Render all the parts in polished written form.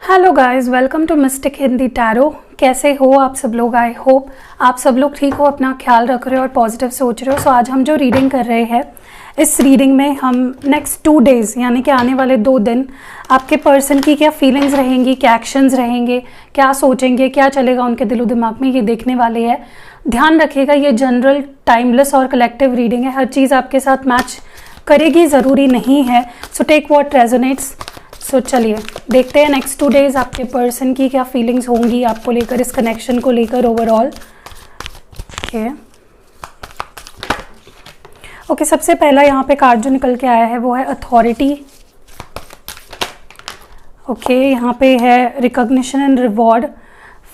Hello guys, welcome to mystic Hindi tarot. कैसे हो आप सब लोग? आई होप आप सब लोग ठीक हो, अपना ख्याल रख रहे हो और पॉजिटिव सोच रहे हो। सो आज हम जो रीडिंग कर रहे हैं, इस रीडिंग में हम नेक्स्ट 2 डेज़ यानी कि आने वाले 2 दिन आपके पर्सन की क्या फीलिंग्स रहेंगी, क्या एक्शंस रहेंगे, क्या सोचेंगे, क्या चलेगा उनके दिलो दिमाग में, ये देखने वाले हैं। ध्यान रखिएगा, ये जनरल, टाइमलेस और कलेक्टिव रीडिंग है। हर चीज़ आपके साथ मैच करेगी ज़रूरी नहीं है। So take what resonates. So चलिए देखते हैं नेक्स्ट 2 डेज़ आपके पर्सन की क्या फीलिंग्स होंगी आपको लेकर, इस कनेक्शन को लेकर ओवरऑल। ओके, सबसे पहला यहाँ पे कार्ड जो निकल के आया है वो है अथॉरिटी। ओके, यहाँ पे है recognition and reward,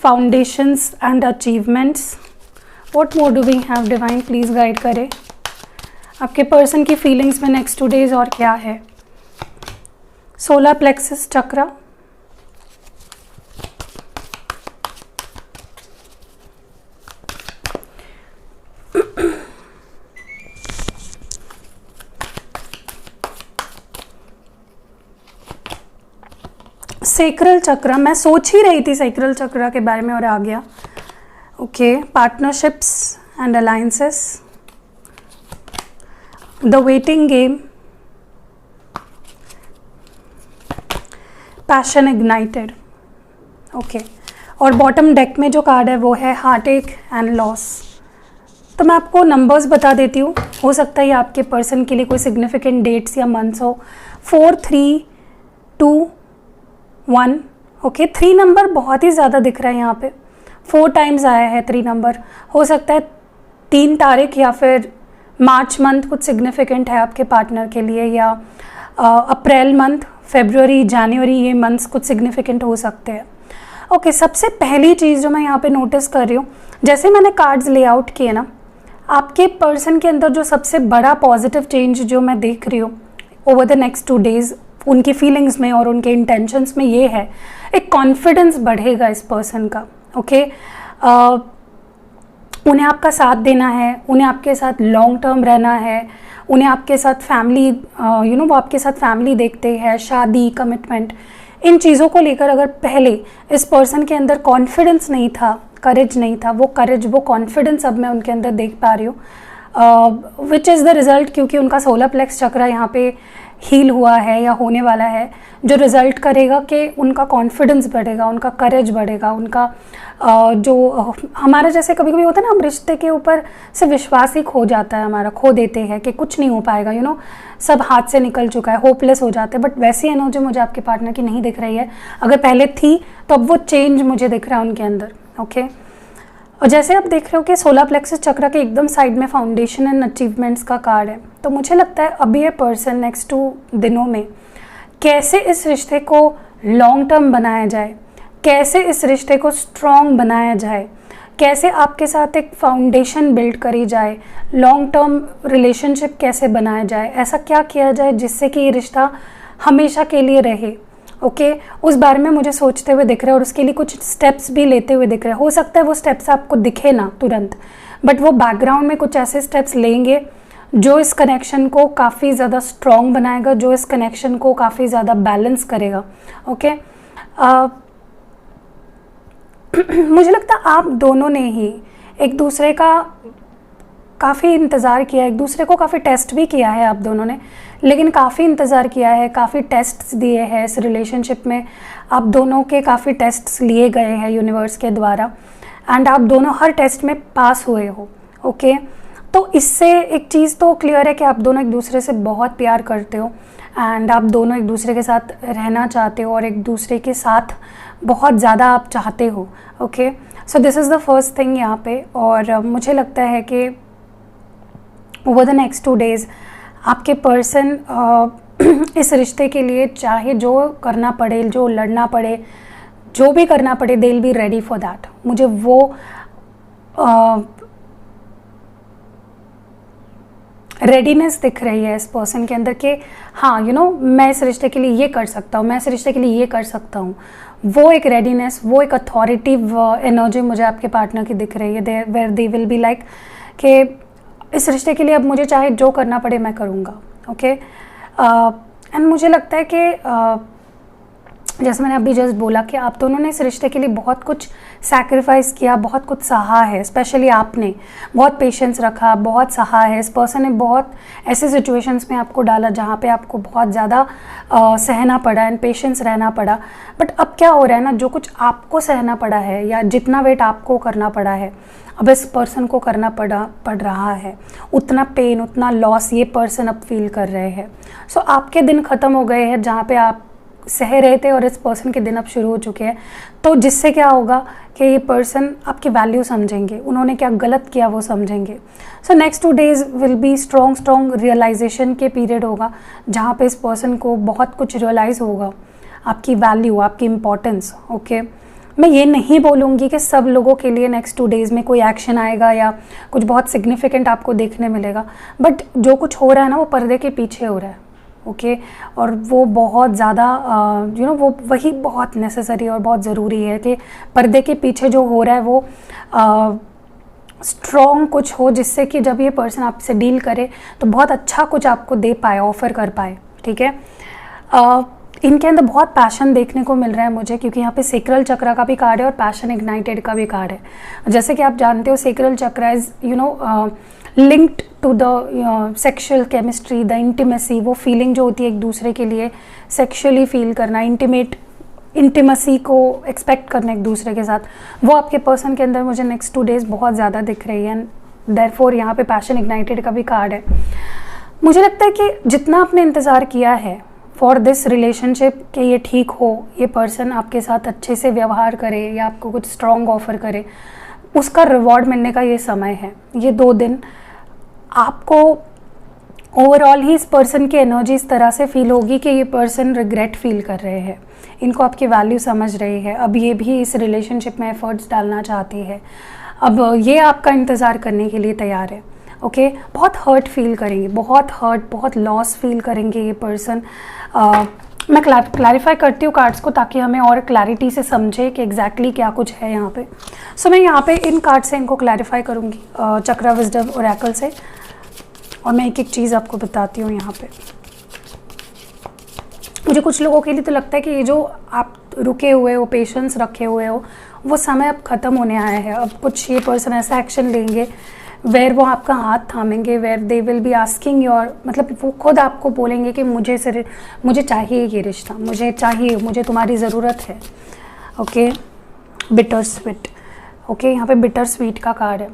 foundations and achievements. What more do we have? Divine please guide करें आपके पर्सन की फीलिंग्स में नेक्स्ट 2 डेज़ और क्या है। सोलर प्लेक्सस चक्रा, सेक्रल चक्रा। मैं सोच ही रही थी सेक्रल चक्रा के बारे में और आ गया। Okay, partnerships and alliances, the waiting game, passion ignited. Okay, और बॉटम डेक में जो कार्ड है वो है हार्ट एक एंड लॉस। तो मैं आपको नंबर्स बता देती हूँ, हो सकता है ये आपके पर्सन के लिए कोई सिग्निफिकेंट डेट्स या मंथ्स हो। 4, 3, 2, 1। ओके, 3 नंबर बहुत ही ज़्यादा दिख रहा है यहाँ पे, 4 टाइम्स आया है 3 नंबर। हो सकता है 3 तारीख या फिर मार्च मंथ कुछ सिग्निफिकेंट है आपके पार्टनर के लिए, या अप्रैल मंथ, फरवरी, जनवरी, ये मंथ्स कुछ सिग्निफिकेंट हो सकते हैं। ओके, सबसे पहली चीज़ जो मैं यहाँ पे नोटिस कर रही हूँ, जैसे मैंने कार्ड्स लेआउट किए ना, आपके पर्सन के अंदर जो सबसे बड़ा पॉजिटिव चेंज जो मैं देख रही हूँ ओवर द नेक्स्ट 2 डेज़ उनकी फीलिंग्स में और उनके इंटेंशंस में, ये है एक कॉन्फिडेंस बढ़ेगा इस पर्सन का। ओके, उन्हें आपका साथ देना है, उन्हें आपके साथ लॉन्ग टर्म रहना है, उन्हें आपके साथ फैमिली, वो आपके साथ फैमिली देखते हैं, शादी, कमिटमेंट, इन चीज़ों को लेकर अगर पहले इस पर्सन के अंदर कॉन्फिडेंस नहीं था, करेज नहीं था, वो करेज, वो कॉन्फिडेंस अब मैं उनके अंदर देख पा रही हूँ, विच इज़ द रिज़ल्ट, क्योंकि उनका सोलर प्लेक्स चक्रा यहाँ पे हील हुआ है या होने वाला है, जो रिज़ल्ट करेगा कि उनका कॉन्फिडेंस बढ़ेगा, उनका करेज बढ़ेगा, उनका जो हमारा जैसे कभी कभी होता है ना, हम रिश्ते के ऊपर से विश्वास ही खो जाता है हमारा, खो देते हैं कि कुछ नहीं हो पाएगा, सब हाथ से निकल चुका है, होपलेस हो जाते हैं। बट वैसी एनर्जी मुझे आपके पार्टनर की नहीं दिख रही है। अगर पहले थी तो अब वो चेंज मुझे दिख रहा है उनके अंदर। ओके, और जैसे आप देख रहे हो कि सोलर प्लेक्सस चक्र के एकदम साइड में फाउंडेशन एंड अचीवमेंट्स का कार्ड है, तो मुझे लगता है अभी ये पर्सन नेक्स्ट 2 दिनों में कैसे इस रिश्ते को लॉन्ग टर्म बनाया जाए, कैसे इस रिश्ते को स्ट्रॉन्ग बनाया जाए, कैसे आपके साथ एक फाउंडेशन बिल्ड करी जाए, लॉन्ग टर्म रिलेशनशिप कैसे बनाया जाए, ऐसा क्या किया जाए जिससे कि ये रिश्ता हमेशा के लिए रहे। ओके, उस बारे में मुझे सोचते हुए दिख रहा है और उसके लिए कुछ स्टेप्स भी लेते हुए दिख रहे हैं। हो सकता है वो स्टेप्स आपको दिखे ना तुरंत, बट वो बैकग्राउंड में कुछ ऐसे स्टेप्स लेंगे जो इस कनेक्शन को काफ़ी ज़्यादा स्ट्रॉन्ग बनाएगा, जो इस कनेक्शन को काफ़ी ज़्यादा बैलेंस करेगा। ओके, मुझे लगता है आप दोनों ने ही एक दूसरे का काफ़ी इंतज़ार किया, एक दूसरे को काफ़ी टेस्ट भी किया है आप दोनों ने, लेकिन काफ़ी इंतज़ार किया है, काफ़ी टेस्ट्स दिए हैं इस रिलेशनशिप में। आप दोनों के काफ़ी टेस्ट्स लिए गए हैं यूनिवर्स के द्वारा, एंड आप दोनों हर टेस्ट में पास हुए हो। ओके, तो इससे एक चीज़ तो क्लियर है कि आप दोनों एक दूसरे से बहुत प्यार करते हो, एंड आप दोनों एक दूसरे के साथ रहना चाहते हो और एक दूसरे के साथ बहुत ज़्यादा आप चाहते हो। Okay, so this is the first thing यहाँ पे। और मुझे लगता है कि ओवर द नेक्स्ट 2 डेज़ आपके पर्सन इस रिश्ते के लिए चाहे जो करना पड़े, जो लड़ना पड़े, जो भी करना पड़े, दे will be ready for that. मुझे वो रेडीनेस दिख रही है इस पर्सन के अंदर कि हाँ, मैं इस रिश्ते के लिए ये कर सकता हूँ, मैं इस रिश्ते के लिए ये कर सकता हूँ। वो एक रेडीनेस, वो एक अथॉरिटिव एनर्जी मुझे आपके पार्टनर की दिख रही है, where they will be like कि इस रिश्ते के लिए अब मुझे चाहे जो करना पड़े मैं करूँगा। ओके, एंड मुझे लगता है कि जैसे मैंने अभी जस्ट बोला कि आप दोनों ने इस रिश्ते के लिए बहुत कुछ सैक्रिफाइस किया, बहुत कुछ सहा है, स्पेशली आपने बहुत पेशेंस रखा, बहुत सहा है। इस पर्सन ने बहुत ऐसे सिचुएशंस में आपको डाला जहाँ पे आपको बहुत ज़्यादा सहना पड़ा एंड पेशेंस रहना पड़ा। बट अब क्या हो रहा है ना, जो कुछ आपको सहना पड़ा है या जितना वेट आपको करना पड़ा है, अब इस पर्सन को करना पड़ रहा है। उतना पेन, उतना लॉस ये पर्सन अब फील कर रहे हैं। सो आपके दिन ख़त्म हो गए हैं जहाँ पे आप सह रहे थे और इस पर्सन के दिन अब शुरू हो चुके हैं। तो जिससे क्या होगा कि ये पर्सन आपकी वैल्यू समझेंगे, उन्होंने क्या गलत किया वो समझेंगे। So next 2 days will be strong realisation के पीरियड होगा जहाँ पे इस पर्सन को बहुत कुछ रियलाइज़ होगा, आपकी वैल्यू, आपकी इम्पोर्टेंस। ओके, मैं ये नहीं बोलूँगी कि सब लोगों के लिए नेक्स्ट 2 days में कोई एक्शन आएगा या कुछ बहुत सिग्निफिकेंट आपको देखने मिलेगा, बट जो कुछ हो रहा है ना वो पर्दे के पीछे हो रहा है। ओके और वो बहुत ज़्यादा वो वही बहुत नेसेसरी और बहुत ज़रूरी है कि पर्दे के पीछे जो हो रहा है वो स्ट्रॉन्ग कुछ हो, जिससे कि जब ये पर्सन आपसे डील करे तो बहुत अच्छा कुछ आपको दे पाए, ऑफ़र कर पाए। ठीक है, इनके अंदर बहुत पैशन देखने को मिल रहा है मुझे, क्योंकि यहाँ पे सेक्रल चक्र का भी कार्ड है और पैशन इग्नाइटेड का भी कार्ड है। जैसे कि आप जानते हो sacral chakra is linked to the sexual chemistry, the intimacy, वो फीलिंग जो होती है एक दूसरे के लिए सेक्शुअली फील करना, इंटीमेसी को एक्सपेक्ट करना एक दूसरे के साथ, वो आपके पर्सन के अंदर मुझे नेक्स्ट 2 days बहुत ज़्यादा दिख रही है। एंड देयरफॉर यहाँ पे पैशन इग्नाइटेड का भी कार्ड है। मुझे लगता है कि जितना आपने इंतज़ार किया है फॉर दिस रिलेशनशिप कि ये ठीक हो, ये पर्सन आपके साथ अच्छे से व्यवहार करे या आपको कुछ स्ट्रॉन्ग ऑफर करे, उसका रिवॉर्ड मिलने का ये समय है। ये 2 दिन आपको ओवरऑल ही इस पर्सन की एनर्जी इस तरह से फील होगी कि ये पर्सन रिग्रेट फील कर रहे हैं, इनको आपकी वैल्यू समझ रही है, अब ये भी इस रिलेशनशिप में एफर्ट्स डालना चाहती है, अब ये आपका इंतज़ार करने के लिए तैयार है। ओके, बहुत हर्ट फील करेंगे, बहुत लॉस फील करेंगे ये पर्सन। मैं क्लैरिफाई करती हूँ कार्ड्स को ताकि हमें और क्लैरिटी से समझे कि एग्जैक्टली क्या कुछ है यहाँ पे। सो मैं यहाँ पे इन कार्ड से इनको क्लैरिफाई करूँगी चक्रा विजडम ओरेकल से, और मैं एक एक चीज़ आपको बताती हूँ यहाँ पे। मुझे कुछ लोगों के लिए तो लगता है कि ये जो आप रुके हुए हो, पेशेंस रखे हुए हो, वो समय अब ख़त्म होने आया है। अब कुछ ये पर्सन ऐसा एक्शन लेंगे वेर वो आपका हाथ थामेंगे, where they will be asking your, मतलब वो खुद आपको बोलेंगे कि मुझे चाहिए ये रिश्ता, मुझे तुम्हारी ज़रूरत है। Okay, bitter sweet. ओके, यहाँ पे बिटर स्वीट का कार्ड है।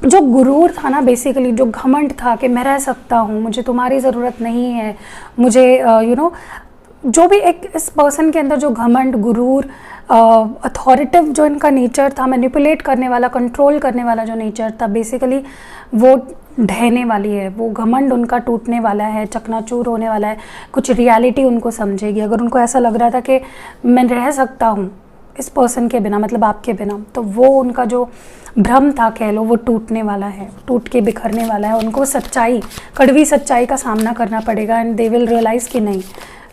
जो गुरूर था ना, बेसिकली जो घमंड था कि मैं रह सकता हूँ, मुझे तुम्हारी ज़रूरत नहीं है, मुझे जो भी एक इस पर्सन के अंदर जो घमंड, गुरूर, अथॉरिटिव जो इनका नेचर था, मैनिपुलेट करने वाला, कंट्रोल करने वाला जो नेचर था, बेसिकली वो ढहने वाली है। वो घमंड उनका टूटने वाला है, चकनाचूर होने वाला है। कुछ रियलिटी उनको समझेगी। अगर उनको ऐसा लग रहा था कि मैं रह सकता हूँ इस पर्सन के बिना, मतलब आपके बिना, तो वो उनका जो भ्रम था कह लो, वो टूटने वाला है, टूट के बिखरने वाला है। उनको सच्चाई, कड़वी सच्चाई का सामना करना पड़ेगा एंड दे विल रियलाइज़ कि नहीं,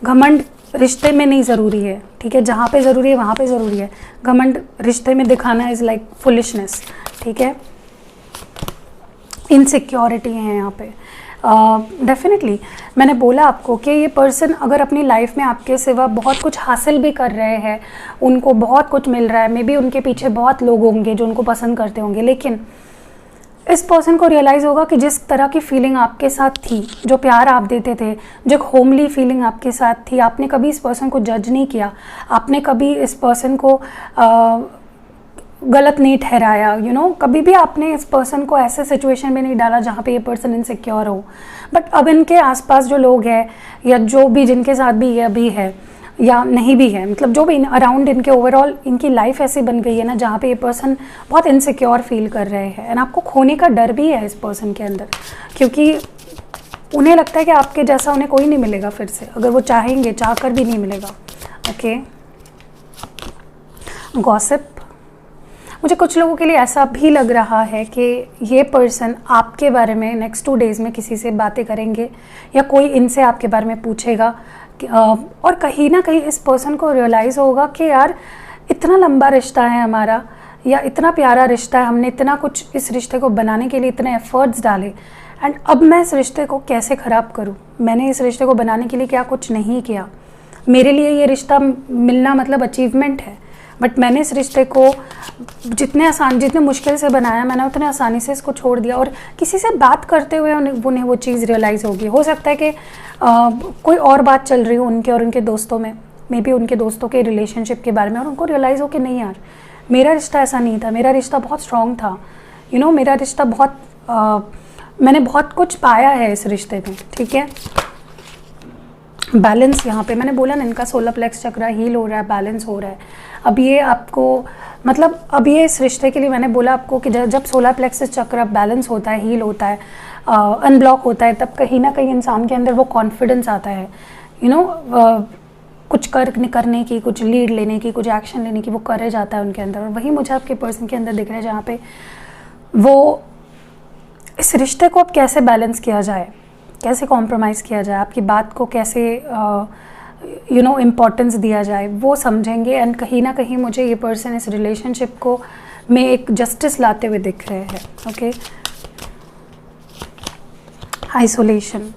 घमंड रिश्ते में नहीं ज़रूरी है। ठीक है, जहाँ पे ज़रूरी है वहाँ पे ज़रूरी है, घमंड रिश्ते में दिखाना इज़ लाइक फुलिशनेस। ठीक है, इनसिक्योरिटी है यहाँ पे। डेफिनेटली मैंने बोला आपको कि ये पर्सन अगर अपनी लाइफ में आपके सिवा बहुत कुछ हासिल भी कर रहे हैं, उनको बहुत कुछ मिल रहा है, मे बी उनके पीछे बहुत लोग होंगे जो उनको पसंद करते होंगे, लेकिन इस पर्सन को रियलाइज़ होगा कि जिस तरह की फीलिंग आपके साथ थी, जो प्यार आप देते थे, जो होमली फीलिंग आपके साथ थी, आपने कभी इस पर्सन को जज नहीं किया, आपने कभी इस पर्सन को गलत नहीं ठहराया, कभी भी आपने इस पर्सन को ऐसे सिचुएशन में नहीं डाला जहाँ पे ये पर्सन इनसिक्योर हो। बट अब इनके आसपास जो लोग हैं या जो भी जिनके साथ भी ये अभी है या नहीं भी है, मतलब जो भी अराउंड इनके ओवरऑल इनकी लाइफ ऐसी बन गई है ना जहाँ पे ये पर्सन बहुत इनसिक्योर फील कर रहे हैं। एंड आपको खोने का डर भी है इस पर्सन के अंदर, क्योंकि उन्हें लगता है कि आपके जैसा उन्हें कोई नहीं मिलेगा फिर से, अगर वो चाहेंगे, चाह कर भी नहीं मिलेगा। Okay, gossip. मुझे कुछ लोगों के लिए ऐसा भी लग रहा है कि ये पर्सन आपके बारे में नेक्स्ट 2 days में किसी से बातें करेंगे या कोई इनसे आपके बारे में पूछेगा, और कहीं ना कहीं इस पर्सन को रियलाइज़ होगा कि यार इतना लंबा रिश्ता है हमारा, या इतना प्यारा रिश्ता है, हमने इतना कुछ इस रिश्ते को बनाने के लिए इतने एफर्ट्स डाले, एंड अब मैं इस रिश्ते को कैसे ख़राब करूं, मैंने इस रिश्ते को बनाने के लिए क्या कुछ नहीं किया। मेरे लिए ये रिश्ता मिलना मतलब अचीवमेंट है, बट मैंने इस रिश्ते को जितने मुश्किल से बनाया, मैंने उतने आसानी से इसको छोड़ दिया। और किसी से बात करते हुए उन्हें वो चीज़ रियलाइज़ होगी। हो सकता है कि कोई और बात चल रही हो उनके और उनके दोस्तों में, मे बी उनके दोस्तों के रिलेशनशिप के बारे में, और उनको रियलाइज़ हो कि नहीं यार, मेरा रिश्ता ऐसा नहीं था, मेरा रिश्ता बहुत स्ट्रॉन्ग था, मेरा रिश्ता बहुत मैंने बहुत कुछ पाया है इस रिश्ते में, ठीक है। बैलेंस यहाँ पे मैंने बोला ना, इनका सोलर प्लेक्स चक्र हील हो रहा है, बैलेंस हो रहा है। अब ये आपको मतलब अब ये इस रिश्ते के लिए मैंने बोला आपको कि जब सोलर प्लेक्स चक्र बैलेंस होता है, हील होता है, अनब्लॉक होता है, तब कहीं ना कहीं इंसान के अंदर वो कॉन्फिडेंस आता है, कुछ करने की, कुछ लीड लेने की, कुछ एक्शन लेने की, वो करेज आता है उनके अंदर। और वही मुझे आपके पर्सन के अंदर दिख रहा है, जहाँ पे वो इस रिश्ते को अब कैसे बैलेंस किया जाए, कैसे कॉम्प्रोमाइज़ किया जाए, आपकी बात को कैसे इम्पोर्टेंस दिया जाए, वो समझेंगे। एंड कहीं ना कहीं मुझे ये पर्सन इस रिलेशनशिप को में एक जस्टिस लाते हुए दिख रहे हैं। ओके, आइसोलेशन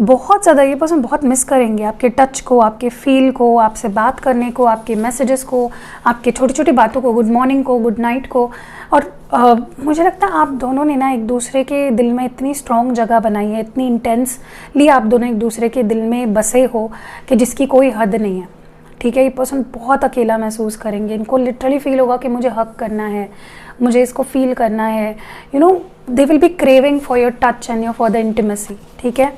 बहुत ज़्यादा ये पर्सन बहुत मिस करेंगे आपके टच को, आपके फील को, आपसे बात करने को, आपके मैसेजेस को, आपके छोटी छोटी बातों को, गुड मॉर्निंग को, गुड नाइट को। और मुझे लगता है आप दोनों ने ना एक दूसरे के दिल में इतनी स्ट्रॉन्ग जगह बनाई है, इतनी इंटेंसली आप दोनों एक दूसरे के दिल में बसे हो कि जिसकी कोई हद नहीं है, ठीक है। ये पर्सन बहुत अकेला महसूस करेंगे, इनको लिटरली फील होगा कि मुझे हक करना है, मुझे इसको फील करना है, दे will B craving for your touch and for the intimacy, ठीक है।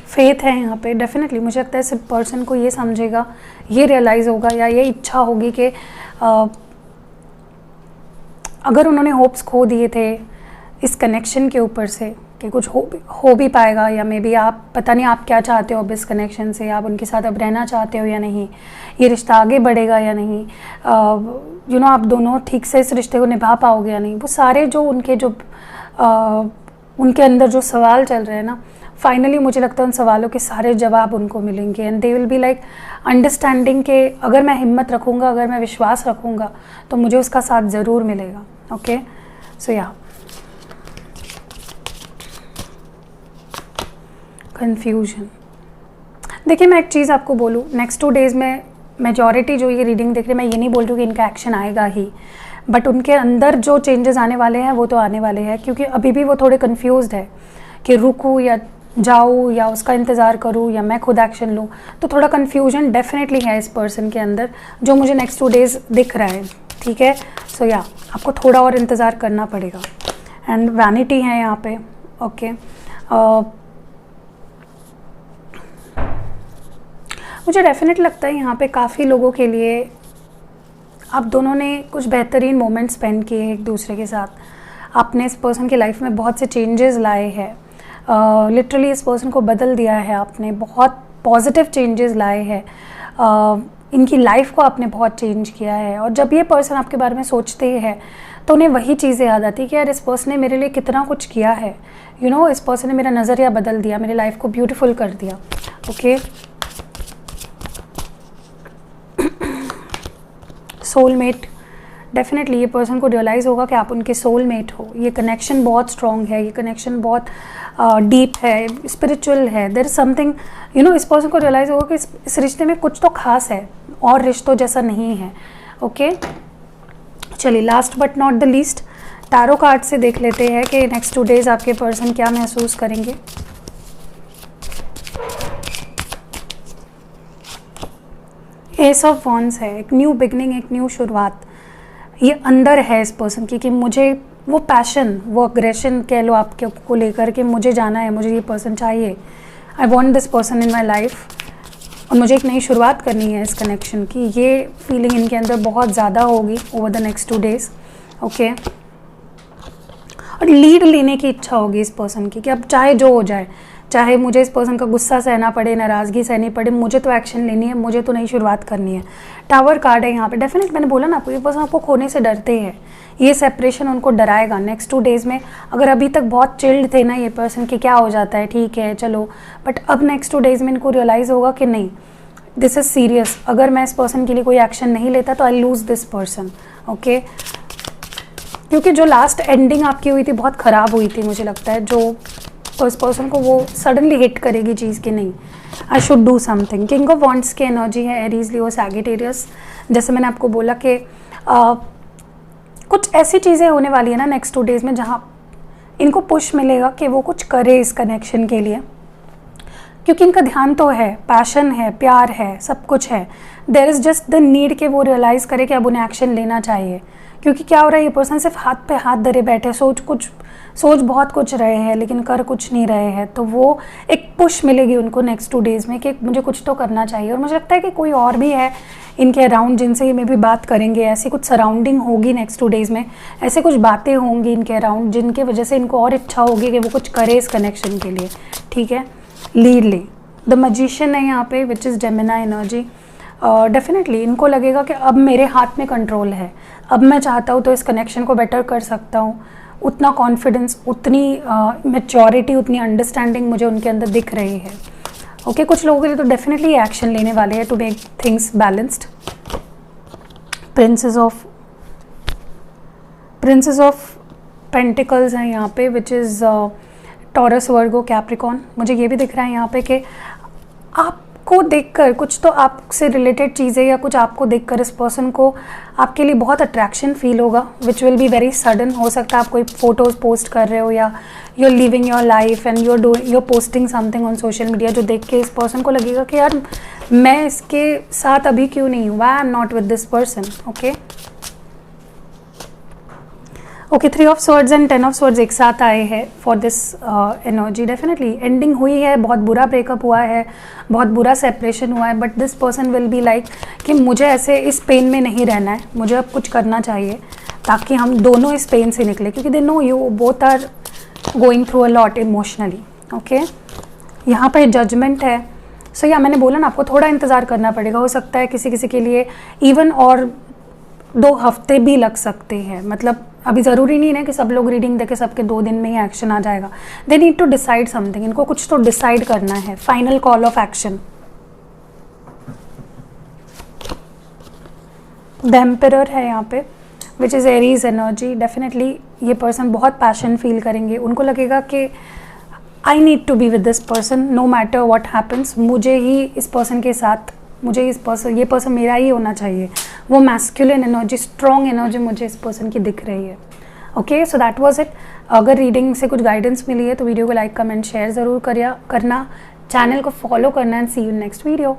फेथ है यहाँ पे डेफिनेटली। मुझे लगता है इस पर्सन को ये समझेगा, ये रियलाइज़ होगा या ये इच्छा होगी कि अगर उन्होंने होप्स खो दिए थे इस कनेक्शन के ऊपर से कि कुछ हो भी पाएगा, या मे बी आप पता नहीं आप क्या चाहते हो अब इस कनेक्शन से, आप उनके साथ अब रहना चाहते हो या नहीं, ये रिश्ता आगे बढ़ेगा या नहीं, आप दोनों ठीक से इस रिश्ते को निभा पाओगे या नहीं, वो सारे जो उनके अंदर जो सवाल चल रहे हैं ना, फाइनली मुझे लगता है उन सवालों के सारे जवाब उनको मिलेंगे। And they will be like understanding के अगर मैं हिम्मत रखूँगा, अगर मैं विश्वास रखूँगा, तो मुझे उसका साथ ज़रूर मिलेगा। ओके, सो या कन्फ्यूजन। देखिए मैं एक चीज़ आपको बोलूँ, नेक्स्ट 2 डेज़ में मेजॉरिटी जो ये रीडिंग देख रही है, मैं ये नहीं बोल रही हूँ कि इनका एक्शन आएगा ही, बट उनके अंदर जो चेंजेस आने वाले हैं वो तो आने वाले हैं, क्योंकि अभी भी वो थोड़े कन्फ्यूज्ड है कि रुकूँ या जाऊँ या उसका इंतज़ार करूँ या मैं खुद एक्शन लूँ। तो थोड़ा कन्फ्यूजन डेफिनेटली है इस पर्सन के अंदर, जो मुझे नेक्स्ट 2 डेज़ दिख रहा है, ठीक है। सो या आपको थोड़ा और इंतज़ार करना पड़ेगा। एंड वैनिटी है यहाँ पे। ओके, मुझे डेफिनेट लगता है यहाँ पे काफ़ी लोगों के लिए आप दोनों ने कुछ बेहतरीन मोमेंट स्पेंड किए एक दूसरे के साथ। आपने इस पर्सन की लाइफ में बहुत से चेंजेस लाए हैं, लिटरली इस पर्सन को बदल दिया है आपने, बहुत पॉजिटिव चेंजेस लाए हैं, इनकी लाइफ को आपने बहुत चेंज किया है। और जब ये पर्सन आपके बारे में सोचते हैं तो उन्हें वही चीज़ें याद आती है कि यार इस पर्सन ने मेरे लिए कितना कुछ किया है, इस पर्सन ने मेरा नज़रिया बदल दिया, मेरी लाइफ को ब्यूटीफुल कर दिया। ओके, सोलमेट, डेफिनेटली ये पर्सन को रियलाइज़ होगा कि आप उनके सोलमेट हो। ये कनेक्शन बहुत स्ट्रॉन्ग है, ये कनेक्शन बहुत डीप है, स्पिरिचुअल है। देयर इज समथिंग, इस पर्सन को रियलाइज़ होगा कि इस रिश्ते में कुछ तो खास है और रिश्तों जैसा नहीं है। ओके, चलिए last but not the least tarot card से देख लेते हैं कि नेक्स्ट 2 डेज आपके पर्सन क्या महसूस करेंगे। एस ऑफ वॉन्ड्स है, एक न्यू बिगनिंग, एक न्यू शुरुआत ये अंदर है इस पर्सन की, कि मुझे वो पैशन, वो अग्रेशन कह लो आपके को लेकर के मुझे जाना है, मुझे ये पर्सन चाहिए, I want this person in my life, और मुझे एक नई शुरुआत करनी है इस कनेक्शन की। ये फीलिंग इनके अंदर बहुत ज़्यादा होगी over the next 2 days. Okay, और लीड लेने की इच्छा होगी इस पर्सन की कि अब चाहे जो हो जाए, चाहे मुझे इस पर्सन का गुस्सा सहना पड़े, नाराज़गी सहनी पड़े, मुझे तो एक्शन लेनी है, मुझे तो नई शुरुआत करनी है। टावर कार्ड है यहाँ पे। डेफिनेट मैंने बोला ना आपको, ये पर्सन आपको खोने से डरते हैं, ये सेपरेशन उनको डराएगा नेक्स्ट 2 डेज़ में। अगर अभी तक बहुत चिल्ड थे ना ये पर्सन कि क्या हो जाता है, ठीक है चलो, बट अब नेक्स्ट 2 डेज़ में इनको रियलाइज़ होगा कि नहीं, दिस इज़ सीरियस, अगर मैं इस पर्सन के लिए कोई एक्शन नहीं लेता तो आई लूज़ दिस पर्सन। ओके, क्योंकि जो लास्ट एंडिंग आपकी हुई थी बहुत ख़राब हुई थी, मुझे लगता है जो तो इस पर्सन को वो सडनली हिट करेगी चीज़ कि नहीं, I should do something. King of wands की एनर्जी है एरीज, लियो, सैजिटेरियस। जैसे मैंने आपको बोला कि कुछ ऐसी चीज़ें होने वाली है ना नेक्स्ट 2 डेज़ में जहाँ इनको पुश मिलेगा कि वो कुछ करे इस कनेक्शन के लिए, क्योंकि इनका ध्यान तो है, पैशन है, प्यार है, सब कुछ है। There is just the need कि वो रियलाइज़ करे कि अब उन्हें एक्शन लेना चाहिए। क्योंकि क्या हो रहा है, ये पर्सन सिर्फ हाथ पे हाथ धरे बैठे, सोच बहुत कुछ रहे हैं लेकिन कर कुछ नहीं रहे हैं। तो वो एक पुश मिलेगी उनको नेक्स्ट 2 डेज़ में कि मुझे कुछ तो करना चाहिए। और मुझे लगता है कि कोई और भी है इनके अराउंड जिनसे ये मे भी बात करेंगे, ऐसी कुछ सराउंडिंग होगी नेक्स्ट 2 डेज़ में, ऐसे कुछ बातें होंगी इनके अराउंड जिनके वजह से इनको और इच्छा होगी कि वो कुछ करे इस कनेक्शन के लिए। ठीक है, लीड ले। द मैजिशियन है यहाँ पे, which is Gemini energy. Definitely इनको लगेगा कि अब मेरे हाथ में कंट्रोल है, अब मैं चाहता हूँ तो इस कनेक्शन को बेटर कर सकता हूँ। उतना कॉन्फिडेंस, उतनी मैच्योरिटी, उतनी अंडरस्टैंडिंग मुझे उनके अंदर दिख रही है। ओके, कुछ लोगों के लिए तो डेफिनेटली एक्शन लेने वाले हैं to make things balanced. Princess of pentacles हैं यहाँ पे, which is Taurus, Virgo, Capricorn. मुझे ये भी दिख रहा है यहाँ पे कि आपको देखकर कुछ तो आपसे रिलेटेड चीज़ें या कुछ आपको देखकर इस पर्सन को आपके लिए बहुत अट्रैक्शन फील होगा, which will be very sudden. हो सकता है आप कोई फोटोज़ पोस्ट कर रहे हो या you are living your life and you are posting something on social media, जो देख के इस पर्सन को लगेगा कि यार मैं इसके साथ अभी क्यों नहीं हूँ, why I am not with this person. Okay, 3 of swords and 10 of swords एक साथ आए हैं for this energy. Definitely ending हुई है, बहुत बुरा ब्रेकअप हुआ है, बहुत बुरा सेपरेशन हुआ है, but this person will be like कि मुझे ऐसे इस पेन में नहीं रहना है, मुझे अब कुछ करना चाहिए ताकि हम दोनों इस पेन से निकले, क्योंकि they know you both are going through a lot emotionally. Okay, यहाँ पर जजमेंट है। सो या मैंने बोला ना, आपको थोड़ा इंतज़ार करना पड़ेगा। हो सकता है किसी किसी के लिए इवन और 2 हफ्ते भी लग सकते हैं। मतलब अभी ज़रूरी नहीं है कि सब लोग रीडिंग देके सबके 2 दिन में ही एक्शन आ जाएगा। They need to decide something, इनको कुछ तो डिसाइड करना है, final call of action. The emperor है यहाँ पे, which is Aries energy. Definitely ये पर्सन बहुत पैशन फील करेंगे, उनको लगेगा कि I need to be with this person no matter what happens. मुझे ही इस पर्सन के साथ, मुझे ये पर्सन मेरा ही होना चाहिए। वो मैस्कुलिन एनर्जी, स्ट्रॉन्ग एनर्जी मुझे इस पर्सन की दिख रही है। Okay, so that was it. अगर रीडिंग से कुछ गाइडेंस मिली है तो वीडियो को लाइक, कमेंट, शेयर ज़रूर करना, चैनल को फॉलो करना and see you next video.